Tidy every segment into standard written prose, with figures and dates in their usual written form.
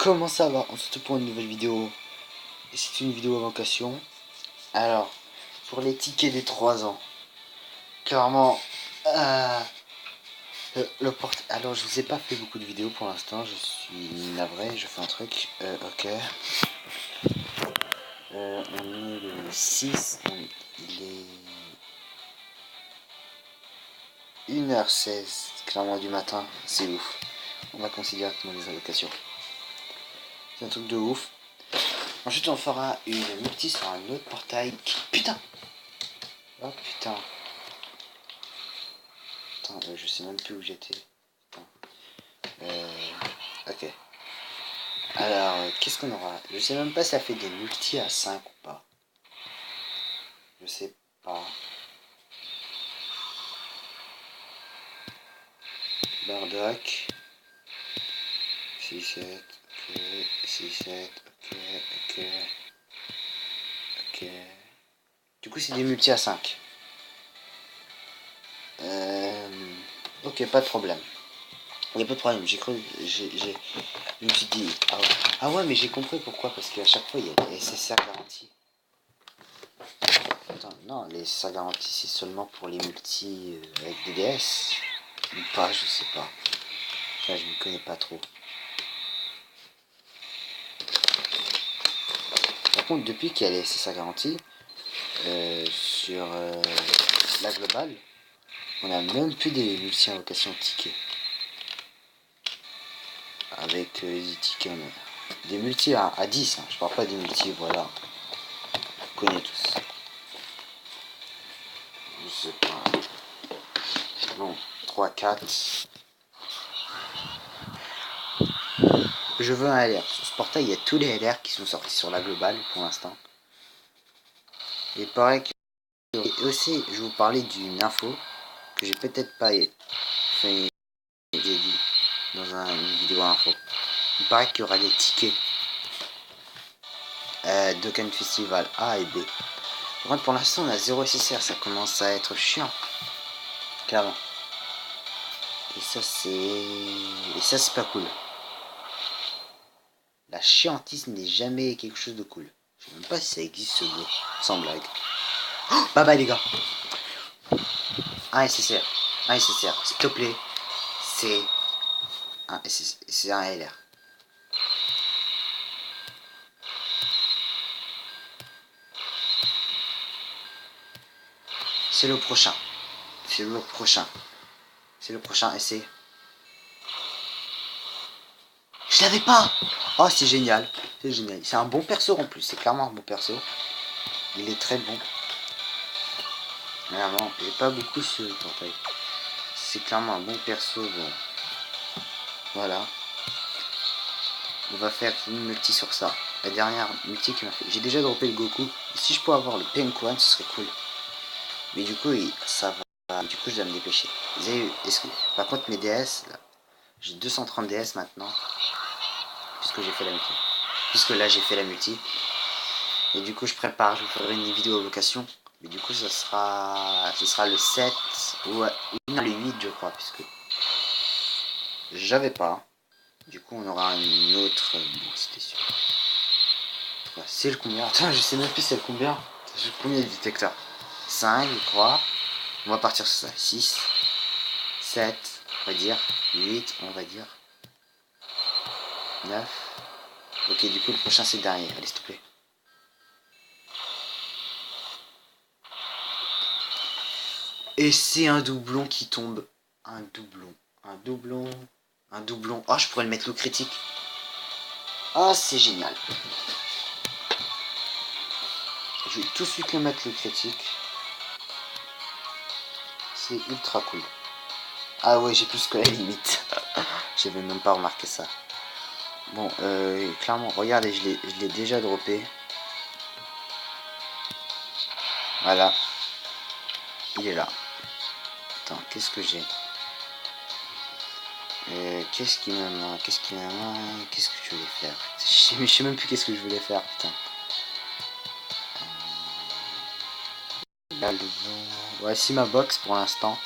Comment ça va? On se retrouve pour une nouvelle vidéo. Et c'est une vidéo à vocation. Alors, pour les tickets des 3 ans. Clairement, le porte. Alors, je vous ai pas fait beaucoup de vidéos pour l'instant. Je suis navré. Je fais un truc. Ok. On est le 6. Il est 1h16. Clairement du matin. C'est ouf. On va considérer directement les allocations. C'est un truc de ouf. Ensuite, on fera une multi sur un autre portail. Putain! Oh putain. Attends, je sais même plus où j'étais. Ok. Alors, qu'est-ce qu'on aura? Je sais même pas si ça fait des multis à 5 ou pas. Je sais pas. Bardock. 6-7. Ok. 6-7. Ok. Ok. Ok. Du coup, c'est des multis à 5. Ok, pas de problème. Il n'y a pas de problème, j'ai cru, je me suis dit, ah ouais, mais j'ai compris pourquoi, parce qu'à chaque fois, il y a les SSR garantis. Attends, non, les SSR garantis, c'est seulement pour les multis avec des DS, ou pas, je sais pas. Enfin, je ne connais pas trop. Par contre, depuis qu'il y a les SSR garantis, sur la globale, on a même plus des multis en location ticket. Avec les tickets, des multis à 10, hein. Je parle pas des multis, voilà. On connaît tous. Je sais pas. Bon, 3, 4. Je veux un LR. Sur ce portail, il y a tous les LR qui sont sortis sur la globale pour l'instant. Et pareil que. Et aussi, je vais vous parler d'une info que j'ai peut-être pas fait dans une vidéo info. Il paraît qu'il y aura des tickets d'Oken Festival A et B. Par contre, pour l'instant, on a 0 SSR, ça commence à être chiant. Clairement. Et ça, c'est pas cool. La chiantise n'est jamais quelque chose de cool. Je sais même pas si ça existe ce mot, sans blague. Oh, bye bye les gars. Un SSR. Un SSR. S'il te plaît. C'est un LR. C'est le prochain. C'est le prochain. C'est le prochain essai. Je l'avais pas. Oh, c'est génial. C'est génial. C'est un bon perso en plus. C'est clairement un bon perso. Il est très bon. Vraiment, j'ai pas beaucoup ce portail. C'est clairement un bon perso. Bon. Voilà. On va faire une multi sur ça. La dernière multi qui m'a fait. J'ai déjà droppé le Goku. Et si je peux avoir le Penguin, ce serait cool. Mais du coup, ça va. Du coup, je dois me dépêcher. Vous avez vu, par contre, mes DS, là, j'ai 230 DS maintenant. Puisque j'ai fait la multi. Puisque là, j'ai fait la multi. Et du coup, je prépare. Je vous ferai une vidéo à location. Mais du coup, ce sera le 7 ou non, le 8, je crois. Puisque j'avais pas. Du coup, on aura une autre. Bon, c'était sûr. C'est le combien? Attends, je sais même plus c'est le combien. J'ai combien de détecteurs? 5, je crois. On va partir sur ça. 6, 7, on va dire. 8, on va dire. 9. Ok, du coup, le prochain, c'est le dernier. Allez, s'il te plaît. Et c'est un doublon qui tombe. Un doublon. Un doublon. Un doublon. Oh, je pourrais le mettre au critique. Oh, c'est génial. Je vais tout de suite le mettre le critique. C'est ultra cool. Ah ouais, j'ai plus que la limite. J'avais même pas remarqué ça. Bon, clairement, regardez, je l'ai déjà droppé. Voilà. Il est là. Attends, qu'est-ce que j'ai? Qu'est-ce qui me manque? Qu'est-ce qui me manque? Qu'est-ce que je voulais faire? Je sais même plus qu'est-ce que je voulais faire, putain. Voici ma box pour l'instant.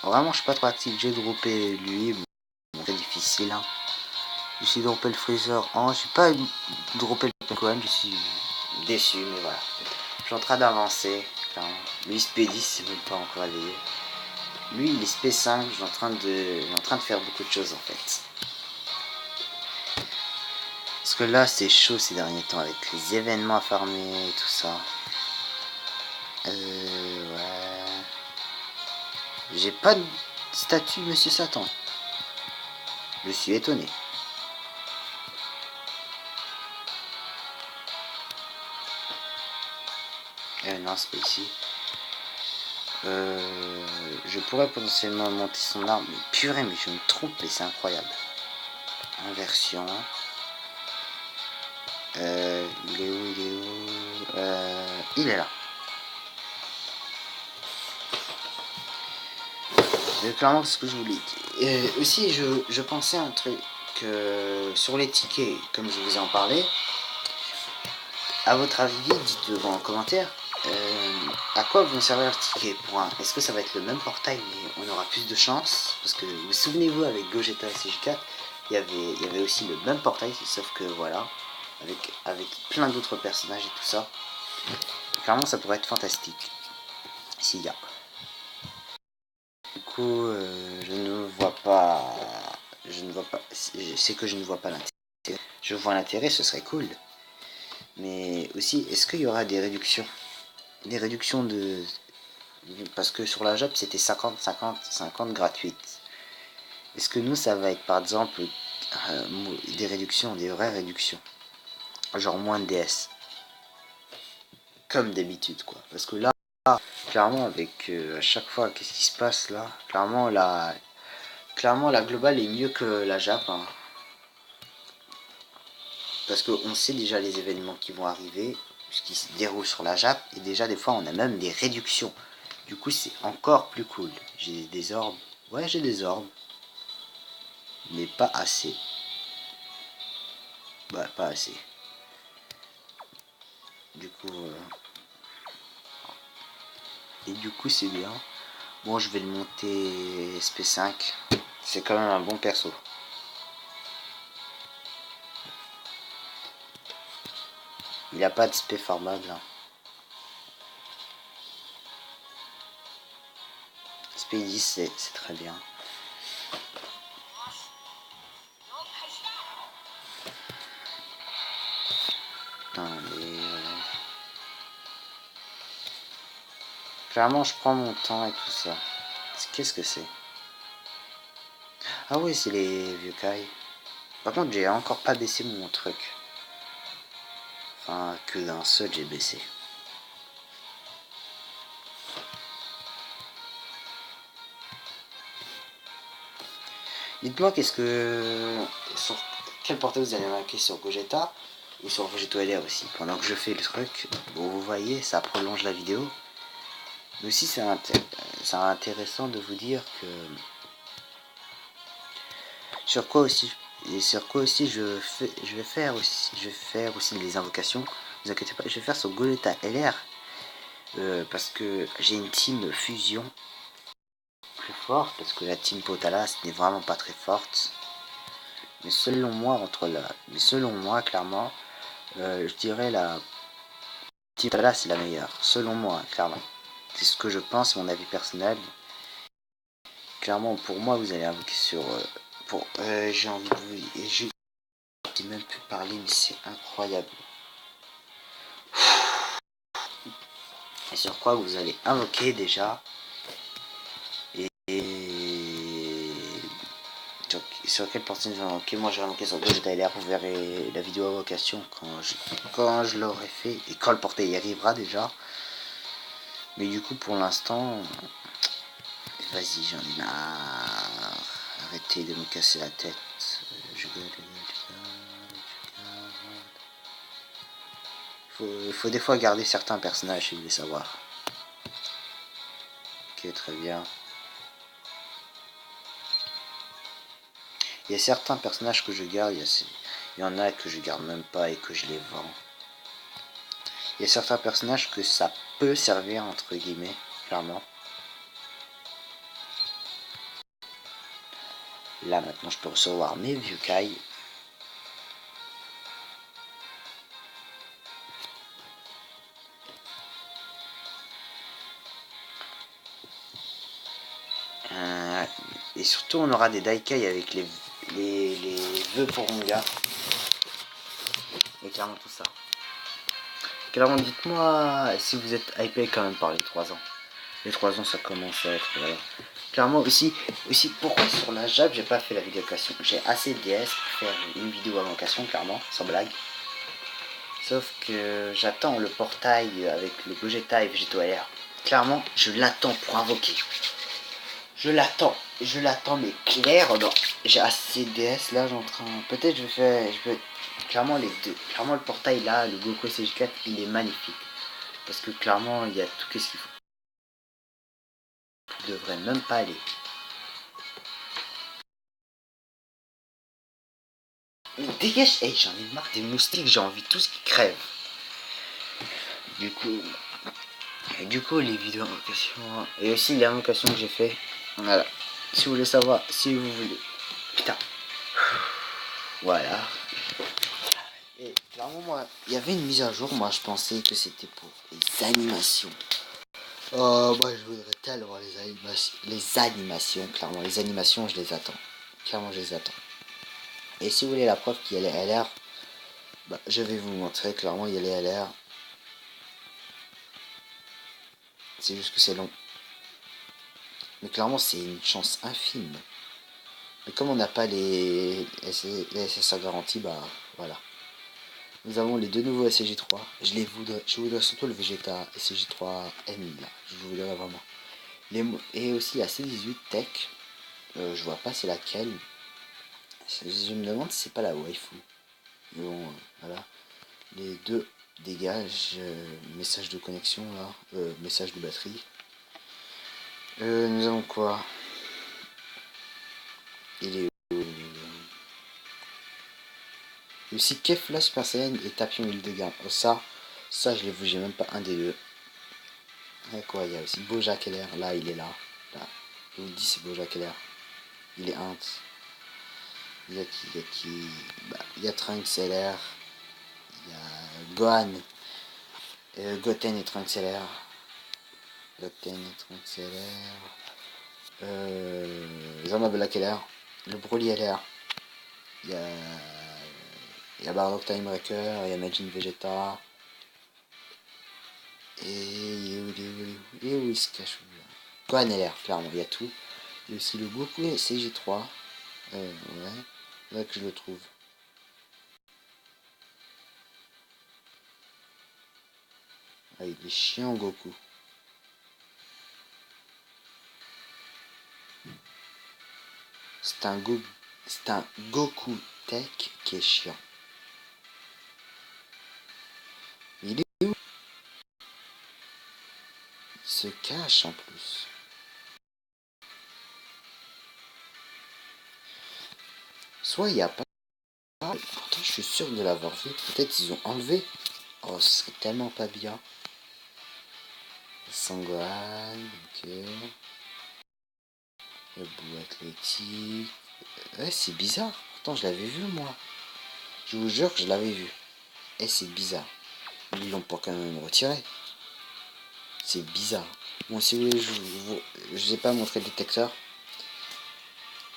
Vraiment, je suis pas trop actif. J'ai droppé lui. Bon, c'est difficile. Hein. J'ai droppé le Freezer. Oh, j'ai pas droppé le Cohen. Je suis déçu, mais voilà. Je suis en train d'avancer. Lui, SP10, c'est même pas encore éveillé. Lui, il est SP5. Je suis en train de faire beaucoup de choses en fait. Parce que là, c'est chaud ces derniers temps avec les événements à farmer et tout ça. Ouais. J'ai pas de statut Monsieur Satan. Je suis étonné. Non, c'est pas ici. Je pourrais potentiellement monter son arme. Mais purée, mais je me trompe, mais c'est incroyable. Inversion. Il est où? Il est où? Il est là. Clairement, c'est ce que je voulais dire. Aussi, je pensais un truc sur les tickets, comme je vous ai en parlé. À votre avis, dites-le en commentaire. À quoi vont servir les tickets pour un... Est-ce que ça va être le même portail, mais on aura plus de chance? Parce que vous souvenez-vous, avec Gogeta et CJ4, il y avait aussi le même portail, sauf que voilà, avec plein d'autres personnages et tout ça. Clairement, ça pourrait être fantastique. S'il y a. Du coup, je ne vois pas. Je ne vois pas. C'est que je ne vois pas l'intérêt. Je vois l'intérêt, ce serait cool. Mais aussi, est-ce qu'il y aura des réductions? Des réductions de. Parce que sur la job, c'était 50, 50, 50 gratuites. Est-ce que nous, ça va être par exemple des réductions, des vraies réductions? Genre moins de DS. Comme d'habitude, quoi. Parce que là, clairement, avec à chaque fois, qu'est-ce qui se passe là? Clairement, la globale est mieux que la Jap. Hein. Parce qu'on sait déjà les événements qui vont arriver, ce qui se déroule sur la Jap. Et déjà, des fois, on a même des réductions. Du coup, c'est encore plus cool. J'ai des orbes. Ouais, j'ai des orbes. Mais pas assez. Bah, pas assez. Du coup, et du coup, c'est bien. Bon, je vais le monter SP5. C'est quand même un bon perso. Il a pas de SP formable. Hein. SP10, c'est très bien. Putain, clairement, je prends mon temps et tout ça. Qu'est-ce que c'est? Ah oui, c'est les vieux Kai. Par contre, j'ai encore pas baissé mon truc. Enfin, que d'un seul, j'ai baissé. Dites-moi qu'est-ce que... Sur quel portail vous allez marquer sur Gogeta ou sur Vegeto LR aussi. Pendant que je fais le truc, bon, vous voyez, ça prolonge la vidéo. Mais aussi, c'est intéressant de vous dire que... Sur quoi aussi je vais faire aussi des invocations. Ne vous inquiétez pas, je vais faire sur Gogeta LR. Parce que j'ai une team fusion très forte. Parce que la team Potalas n'est vraiment pas très forte. Mais selon moi, clairement, je dirais la team Potalas c'est la meilleure. Selon moi, clairement. C'est ce que je pense, mon avis personnel. Clairement, pour moi, vous allez invoquer sur... j'ai envie de vous... J'ai même pu parler, mais c'est incroyable. Et sur quoi vous allez invoquer déjà. Et sur quelle partie je vais invoquer? Moi, je vais invoquer sur Gogeta LR. Vous verrez la vidéo invocation quand je l'aurai fait et quand le portail y arrivera déjà. Mais du coup, pour l'instant, vas-y, j'en ai marre. Arrêtez de me casser la tête. Il faut des fois garder certains personnages si vous voulez savoir. Ok, très bien. Il y a certains personnages que je garde, il y en a que je garde même pas et que je les vends. Il y a certains personnages que ça peut servir entre guillemets, clairement. Là maintenant je peux recevoir mes vieux cailles. Et surtout on aura des daikai avec les vœux pour mon gars. Et clairement tout ça. Clairement dites-moi si vous êtes hypé quand même par les 3 ans. Les 3 ans ça commence à être... Clairement aussi pourquoi sur la Jab j'ai pas fait la vidéo location. J'ai assez de DS pour faire une vidéo à location clairement, sans blague. Sauf que j'attends le portail avec le Gogeta et Végéto LR. Clairement je l'attends pour invoquer. Je l'attends mais clair, non. J'ai assez de DS là, j'en train. Peut-être je vais clairement les deux. Clairement le portail là, le Goku CG4, il est magnifique. Parce que clairement il y a tout ce qu'il faut. Il devrait même pas aller. Mais dégage, hey, j'en ai marre des moustiques, j'ai envie de tout ce qui crève. Du coup les vidéos invocations et aussi les invocations que j'ai fait. Voilà. Si vous voulez savoir, si vous voulez. Putain. Voilà. Et clairement, moi, il y avait une mise à jour. Moi, je pensais que c'était pour les animations. Oh, moi, je voudrais tellement les animations, clairement. Les animations, je les attends. Clairement, je les attends. Et si vous voulez la preuve qu'il y a les LR, bah, je vais vous montrer. Clairement, il y a les LR. C'est juste que c'est long. Mais clairement, c'est une chance infime. Mais comme on n'a pas les SSA garantie, bah, voilà. Nous avons les deux nouveaux SCJ3. Je voudrais surtout le Vegeta SCJ3M là. Je voudrais vraiment. Et aussi la C18 Tech. Je vois pas c'est laquelle. Je me demande si c'est pas la waifu. Mais bon, voilà. Les deux dégagent. Message de connexion là. Message de batterie. Nous avons quoi? Il est aussi Kefla Super Saiyan et Tapion Hildegard. Oh, ça je l'ai vu, j'ai même pas un des deux. Et quoi, il y a aussi Bojack LR, là il est là. Je vous dis c'est Bojack LR. Il est Int. Il y a qui bah, il y a Trunks LR. Il y a Gohan. Goten et Trunks LR. Goten et Trunks LR. Zama Black LR. Le Broly LR. Il y a Bardock Time Breaker. Il y a Majin Vegeta. Et où il se cache? Gohan LR, clairement, il y a tout. Il y a aussi le Goku CG3. Ouais, là que je le trouve. Ah, il est chiant, Goku. C'est un Goku Tech qui est chiant. Il est où? Il se cache en plus. Soit il n'y a pas. Pourtant, je suis sûr de l'avoir vu. Peut-être ils ont enlevé. Oh, ce serait tellement pas bien. Sangohan, ok. Le bout athlétique. Ouais, c'est bizarre. Pourtant, je l'avais vu, moi. Je vous jure que je l'avais vu. Et c'est bizarre. Ils l'ont pas quand même retiré. C'est bizarre. Bon, si vous voulez, je vous ai pas montré le détecteur.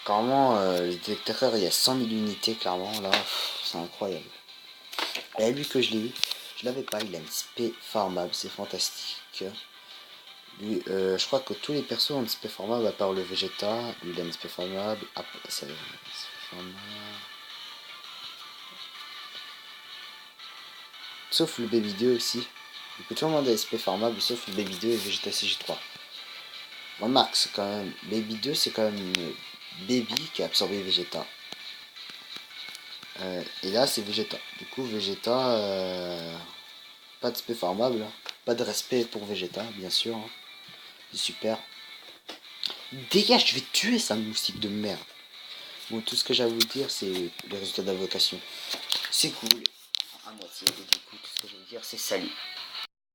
Clairement, le détecteur, il y a 100 000 unités, clairement. Là, c'est incroyable. Et lui que je l'ai eu, je l'avais pas. Il a une spé farmable. C'est fantastique. Lui, je crois que tous les persos ont une spé farmable à part le Vegeta. Lui, il a une spé farmable. Ah, c'est farmable. Sauf le Baby 2 aussi. Il peut tout le monde a SP formable sauf le Baby 2 et Vegeta CG3. Remarque, c'est quand même. Baby 2, c'est quand même une Baby qui a absorbé Vegeta. Et là, c'est Vegeta. Du coup, Vegeta. Pas de SP formable. Pas de respect pour Vegeta, bien sûr. Hein. C'est super. Dégage, je vais tuer ça, moustique de merde. Bon, tout ce que j'ai à vous dire, c'est les résultats d'invocation. C'est cool. À moitié. Et du coup, tout ce que je vais dire, c'est salut.